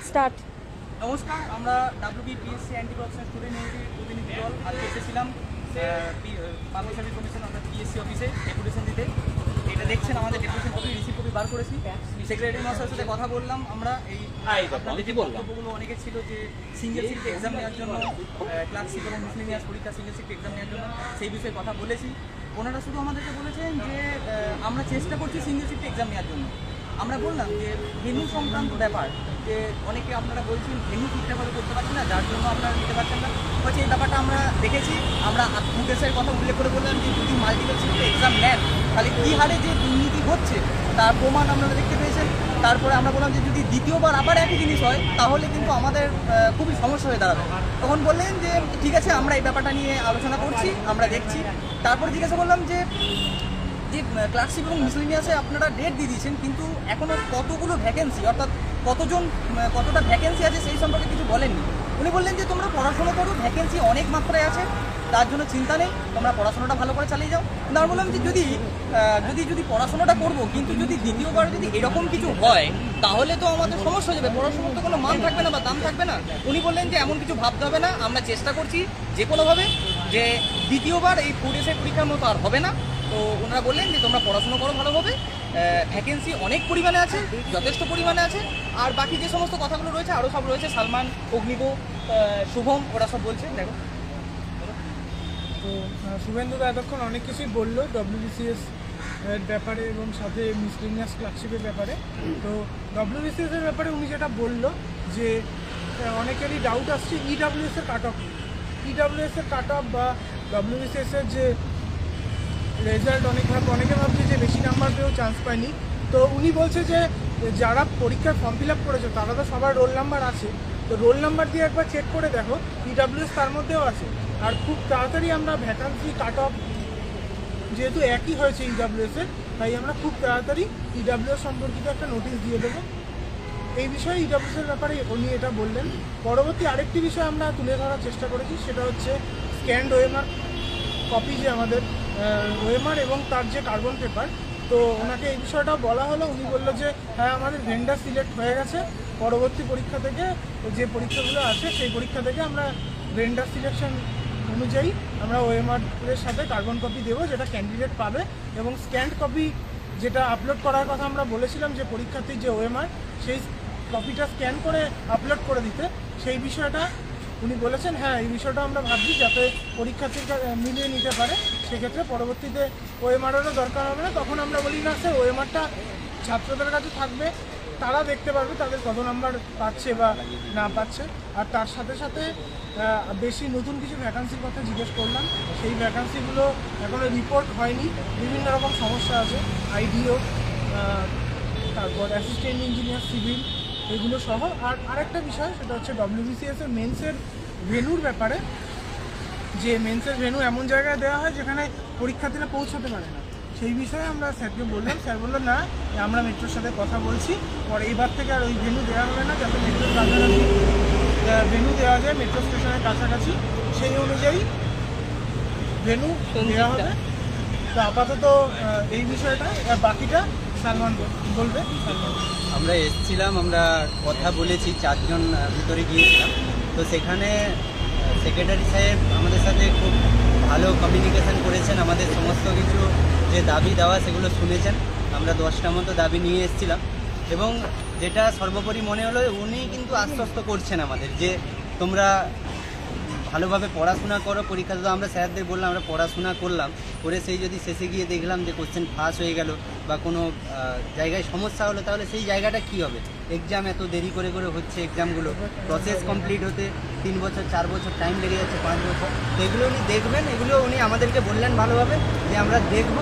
Start. নমস্কার, আমরা WBPSC anti corruption student ইউনিটির প্রতিনিধি দল আজকে এসেছিলাম পাবলিক সার্ভিস কমিশন অর্থাৎ পিএসসি অফিসে ডেপুটেশন দিতে। এটা দেখছেন আমাদের ডেপুটেশন কপি রিসিভ কপি বার করেছি। সেক্রেটারি মহাশয়ের সাথে কথা বললাম আমরা। এই আপনাদের যে বক্তব্যগুলো অনেকে ছিল যে সিঙ্গেল শিফট এক্সাম নেওয়ার জন্য, ক্লাসিক এবং মিসলেনিয়াস পরীক্ষা সিঙ্গেল শিফট এক্সাম নেওয়ার জন্য সেই বিষয়ে কথা বলেছি। ওনারা শুধু আমাদেরকে বলেছেন যে আমরা চেষ্টা করছি সিঙ্গেল শিফট এক্সাম নেওয়ার জন্য। আমরা বললাম যে ভেন্যু সংক্রান্ত ব্যাপার, যে অনেকে আপনারা বলছেন ভেন্যু ঠিকঠাকভাবে করতে পারছেন না, যার জন্য আপনারা নিতে পারছেন না। হচ্ছে এই ব্যাপারটা আমরা দেখেছি। আমরা উদ্দেশ্যের কথা উল্লেখ করে বললাম যে যদি মাল্টিপল শিফটে এক্সাম নেন তাহলে কী হারে যে দুর্নীতি হচ্ছে তার প্রমাণ আপনারা দেখতে পেয়েছেন। তারপরে আমরা বললাম যে যদি দ্বিতীয়বার আবার একই জিনিস হয় তাহলে কিন্তু আমাদের খুবই সমস্যা হয়ে দাঁড়াবে। তখন বললেন যে ঠিক আছে, আমরা এই ব্যাপারটা নিয়ে আলোচনা করছি, আমরা দেখছি। তারপর জিজ্ঞাসা করলাম যে ক্লার্কশিপ এবং মিসলেনিয়াসে আপনারা ডেট দিয়ে দিয়েছেন, কিন্তু এখনও কতগুলো ভ্যাকেন্সি অর্থাৎ কতটা ভ্যাকেন্সি আছে সেই সম্পর্কে কিছু বলেননি। উনি বললেন যে তোমরা পড়াশোনা করো, ভ্যাকেন্সি অনেক মাত্রায় আছে, তার জন্য চিন্তা নেই, তোমরা পড়াশোনাটা ভালো করে চালিয়ে যাও। কিন্তু আমি বললাম যে যদি পড়াশোনাটা করবো কিন্তু যদি দ্বিতীয়বার যদি এরকম কিছু হয় তাহলে তো আমাদের সমস্যা হয়ে যাবে, পড়াশোনার তো কোনো মান থাকবে না বা দাম থাকবে না। উনি বললেন যে এমন কিছু ভাবতে হবে না, আমরা চেষ্টা করছি যে কোনোভাবে যে দ্বিতীয়বার এই ফুড এসের পরীক্ষার মতো আর হবে না। তো ওনারা বললেন যে তোমরা পড়াশোনা করো ভালোভাবে, ভ্যাকেন্সি অনেক পরিমাণে আছে, যথেষ্ট পরিমাণে আছে। আর বাকি যে সমস্ত কথাগুলো রয়েছে আরও সব রয়েছে, সালমান, অগ্নিব, শুভম, ওরা সব বলছে। দেখো তো শুভেন্দুদা এতক্ষণ অনেক কিছুই বললো WBCS এর ব্যাপারে এবং সাথে মিসলেনিয়াস ক্লার্কশিপের ব্যাপারে। তো WBCS এর ব্যাপারে উনি যেটা বললো যে অনেকেরই ডাউট আসছে EWS এর কাট অফ, EWS এর কাট অফ বা WBCS এর যে রেজাল্ট অনেকে ভাবছে যে বেশি নাম্বার পেয়েও চান্স পায়নি। তো উনি বলছে যে যারা পরীক্ষার ফর্ম ফিল আপ করেছে তারা তো সবার রোল নাম্বার আছে, তো রোল নাম্বার দিয়ে একবার চেক করে দেখো, EWS তার মধ্যেও আছে। আর খুব তাড়াতাড়ি আমরা ভ্যাকান্সি কাট অফ যেহেতু একই হয়েছে EWS এর, তাই আমরা খুব তাড়াতাড়ি EWS সম্পর্কিত একটা নোটিশ দিয়ে দেবো। এই বিষয়ে EWS এর ব্যাপারে উনি এটা বললেন। পরবর্তী আরেকটি বিষয় আমরা তুলে ধরার চেষ্টা করেছি, সেটা হচ্ছে স্ক্যান্ড ওএমআর কপি, যে আমাদের ওএমআর এবং তার যে কার্বন পেপার। তো ওনাকে এই বিষয়টাও বলা হলো, উনি বললো যে হ্যাঁ আমাদের ভেন্ডার সিলেক্ট হয়ে গেছে, পরবর্তী পরীক্ষা থেকে যে পরীক্ষাগুলো আছে সেই পরীক্ষা থেকে আমরা ভেন্ডার সিলেকশন অনুযায়ী আমরা ওএমআর এর সাথে কার্বন কপি দেবো, যেটা ক্যান্ডিডেট পাবে। এবং স্ক্যান্ড কপি যেটা আপলোড করার কথা আমরা বলেছিলাম যে পরীক্ষার্থীর যে ওএমআর সেই কপিটা স্ক্যান করে আপলোড করে দিতে, সেই বিষয়টা উনি বলেছেন হ্যাঁ এই বিষয়টা আমরা ভাবছি যাতে পরীক্ষার্থীরা মিলিয়ে নিতে পারে, সেক্ষেত্রে পরবর্তীতে ওএমআরেরও দরকার হবে না। তখন আমরা বলি না স্যার ওএমআরটা ছাত্রদের কাছে থাকবে, তারা দেখতে পারবে তাদের কত নাম্বার পাচ্ছে বা না পাচ্ছে। আর তার সাথে সাথে বেশি নতুন কিছু ভ্যাকান্সির কথা জিজ্ঞেস করলাম, সেই ভ্যাকান্সিগুলো এখনও রিপোর্ট হয়নি, বিভিন্ন রকম সমস্যা আছে, আইডিও, তারপর অ্যাসিস্ট্যান্ট ইঞ্জিনিয়ার সিভিল, এগুলো সহ। আর আরেকটা বিষয় সেটা হচ্ছে WBCS এর মেন্সের ভেন্যুর ব্যাপারে, যে মেন্সের ভেন্যু এমন জায়গায় দেওয়া হয় যেখানে পরীক্ষার্থীরা পৌঁছাতে পারে না। সেই বিষয়ে আমরা স্যারকে বললাম, স্যার বললো না আমরা মেট্রোর সাথে কথা বলছি, পরে এইবার থেকে আর ওই ভেন্যু দেওয়া হবে না, যাতে মেট্রোর কাছাকাছি ভেন্যু দেওয়া যায়, মেট্রো স্টেশনের কাছাকাছি, সেই অনুযায়ী ভেন্যু দেওয়া হবে। তো আপাতত এই বিষয়টা, আর বাকিটা সালমান বলবে। আমরা এসেছিলাম, আমরা কথা বলেছি, 4 জন ভিতরে গিয়েছিলাম। তো সেখানে সেক্রেটারি সাহেব আমাদের সাথে খুব ভালো কমিউনিকেশন করেছেন, আমাদের সমস্ত কিছু যে দাবি দেওয়া সেগুলো শুনেছেন। আমরা 10টা মতো দাবি নিয়ে এসেছিলাম এবং যেটা সর্বোপরি মনে হলো উনি কিন্তু আশ্বস্ত করছেন আমাদের যে তোমরা ভালোভাবে পড়াশোনা করো, পরীক্ষা তো আমরা স্যারদের বললাম আমরা পড়াশোনা করলাম, করে সেই যদি শেষে গিয়ে দেখলাম যে কোশ্চেন ফাঁস হয়ে গেল বা কোনো জায়গায় সমস্যা হলো, তাহলে সেই জায়গাটা কী হবে? এক্সাম এত দেরি করে হচ্ছে, এক্সামগুলো প্রসেস কমপ্লিট হতে 3 বছর 4 বছর টাইম লেগে যাচ্ছে, 5 বছর। তো এগুলো উনি দেখবেন, এগুলো উনি আমাদেরকে বললেন ভালোভাবে যে আমরা দেখব।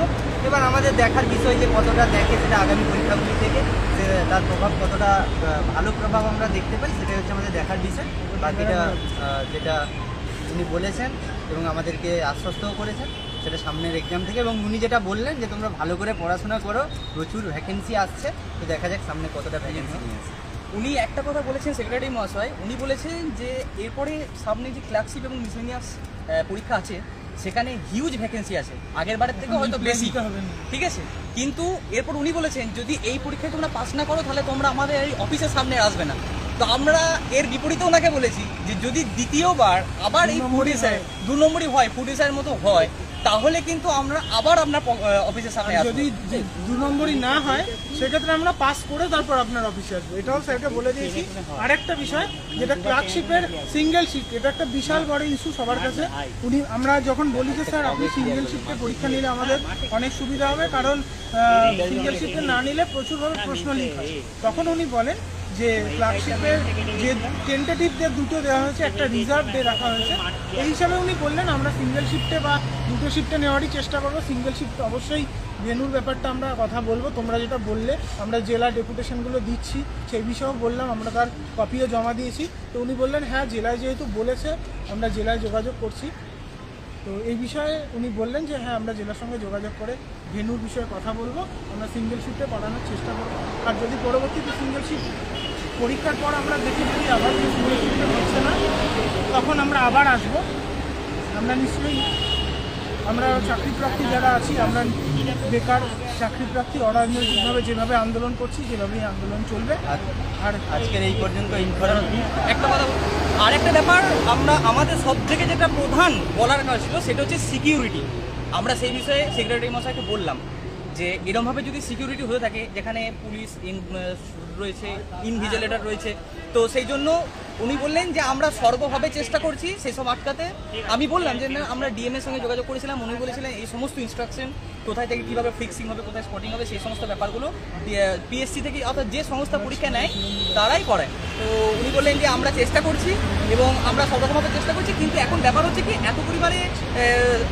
এবার আমাদের দেখার বিষয় যে কতটা দেখে সেটা আগামী পরীক্ষাগুলি থেকে তার প্রভাব কতটা ভালো প্রভাব আমরা দেখতে পাই সেটাই হচ্ছে আমাদের দেখার বিষয়। বাকিটা যেটা উনি বলেছেন এবং আমাদেরকে আশ্বস্তও করেছেন সেটা সামনের এক্সাম থেকে। এবং উনি যেটা বললেন যে তোমরা ভালো করে পড়াশোনা করো, প্রচুর ভ্যাকেন্সি আসছে, তো দেখা যাক সামনে কতটা ভ্যাকেন্সি নিয়ে আসছে। উনি একটা কথা বলেছেন সেক্রেটারি মহাশয়, উনি বলেছেন যে এরপরে সামনে যে ক্লার্কশিপ এবং মিসলেনিয়াস পরীক্ষা আছে সেখানে হিউজ ভ্যাকেন্সি আছে, আগের বারের থেকে হয়তো বেশি, ঠিক আছে। কিন্তু এরপর উনি বলেছেন যদি এই পরীক্ষায় তোমরা পাস না করো তাহলে তোমরা আমাদের এই অফিসের সামনে আসবে না। তো আমরা এর বিপরীতে ওনাকে বলেছি যে যদি দ্বিতীয়বার আবার এই ফুড এসআই 2 নম্বরই হয়, ফুড এসআইয়ের মতো হয়, তাহলে কিন্তু আমরা আবার আপনার অফিসের সামনে আসবো। যদি 2 নম্বরই না হয় সেক্ষেত্রে আমরা পাস করে তারপর আপনার অফিসে আসবো, এটাও স্যারকে বলে দিয়েছি। আরেকটা বিষয় যেটা ক্লার্কশিপের সিঙ্গেল শিফট, এটা একটা বিশাল বড় ইস্যু সবার কাছে। আমরা যখন বলি যে স্যার আপনি সিঙ্গেল শিফটে পরীক্ষা নিলে আমাদের অনেক সুবিধা হবে, কারণ সিঙ্গেল শিফটে না নিলে প্রচুরভাবে প্রশ্ন লিক হয়, তখন উনি বলেন যে ক্লার্কশিপের যে টেন্টেটিভ ডে 2টো দেওয়া হয়েছে, একটা রিজার্ভ ডে রাখা হয়েছে, এই হিসাবে উনি বললেন আমরা সিঙ্গেল শিফটে বা 2টো শিফটে নেওয়ারই চেষ্টা করবো। সিঙ্গেল শিফট অবশ্যই ভেন্যুর ব্যাপারটা আমরা কথা বলবো, তোমরা যেটা বললে আমরা জেলা ডেপুটেশনগুলো দিচ্ছি সেই বিষয়েও বললাম, আমরা তার কপিও জমা দিয়েছি। তো উনি বললেন হ্যাঁ জেলায় যেহেতু বলেছে আমরা জেলায় যোগাযোগ করছি। তো এই বিষয়ে উনি বললেন যে হ্যাঁ আমরা জেলার সঙ্গে যোগাযোগ করে ভেন্যুর বিষয়ে কথা বলবো, আমরা সিঙ্গেল শিফটে পড়ানোর চেষ্টা করবো। আর যদি পরবর্তীতে সিঙ্গেল শিফট পরীক্ষার পর আমরা দেখি যদি আবার সিঙ্গেল শিফটে হচ্ছে না, তখন আমরা আবার আসবো। আমরা নিশ্চয়ই আমরা চাকরিপ্রার্থী যারা আছি, আমরা বেকার চাকরিপ্রার্থী অরাজনৈতিকভাবে যেভাবে আন্দোলন করছি যেভাবেই আন্দোলন চলবে। আর আজকের এই পর্যন্ত একটা কথা, আরেকটা ব্যাপার, আমাদের সব থেকে যেটা প্রধান বলার কাজ ছিল সেটা হচ্ছে সিকিউরিটি। আমরা সেই বিষয়ে সেক্রেটারি মশাইকে বললাম যে এরমভাবে যদি সিকিউরিটি হয়ে থাকে, যেখানে পুলিশ রয়েছে, ইনভিজিলেটর রয়েছে, তো সেই জন্য উনি বললেন যে আমরা সর্বভাবে চেষ্টা করছি সেসব আটকাতে। আমি বললাম যে না, আমরা ডিএম এর সঙ্গে যোগাযোগ করেছিলাম, উনি বলেছিলেন এই সমস্ত ইনস্ট্রাকশন কোথায় থেকে কীভাবে ফিক্সিং হবে, কোথায় স্পটিং হবে, সেই সমস্ত ব্যাপারগুলো পিএসসি থেকে, অর্থাৎ যে সংস্থা পরীক্ষা নেয় তারাই করেন। তো উনি বললেন যে আমরা চেষ্টা করছি এবং আমরা সব রকমভাবে চেষ্টা করছি, কিন্তু এখন ব্যাপার হচ্ছে কি এত পরিমাণে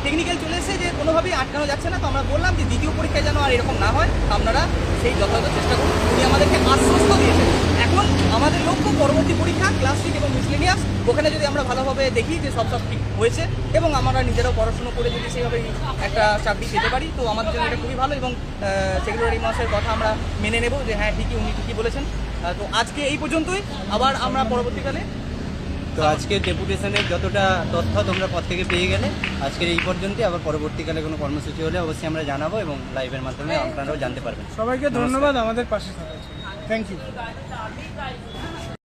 টেকনিক্যাল চলে এসেছে যে কোনোভাবেই আটকানো যাচ্ছে না। তো আমরা বললাম যে দ্বিতীয় পরীক্ষায় যেন আর এরকম না হয়, আপনারা সেই যথাযথ চেষ্টা করুন। উনি আমাদেরকে আশ্বস্ত দিয়েছেন। এখন আমাদের লক্ষ্য পরবর্তী পরীক্ষা ক্লাসিক এবং মিসলেনিয়াস, ওখানে যদি আমরা ভালোভাবে দেখি যে সব ঠিক হয়েছে এবং আমরা নিজেরাও পড়াশুনো করে যদি সেইভাবে একটা চাকরি পেতে পারি, তো আমাদের জন্য এটা খুবই ভালো। এবং সেক্রেটারি মহাশয়ের কথা আমরা মেনে নেব যে হ্যাঁ ঠিকই, উনি ঠিকই বলেছেন। তো আজকে এই পর্যন্তই, আবার আমরা পরবর্তীকালে। তো আজকে ডেপুটেশনের যতটা তথ্য তোমরা পর থেকে পেয়ে গেলে, আজকের এই পর্যন্তই। আবার পরবর্তীকালে কোনো কর্মসূচি হলে অবশ্যই আমরা জানাবো এবং লাইভের মাধ্যমে আপনারাও জানতে পারবেন। সবাইকে ধন্যবাদ আমাদের পাশে থাকার জন্য। Thank you.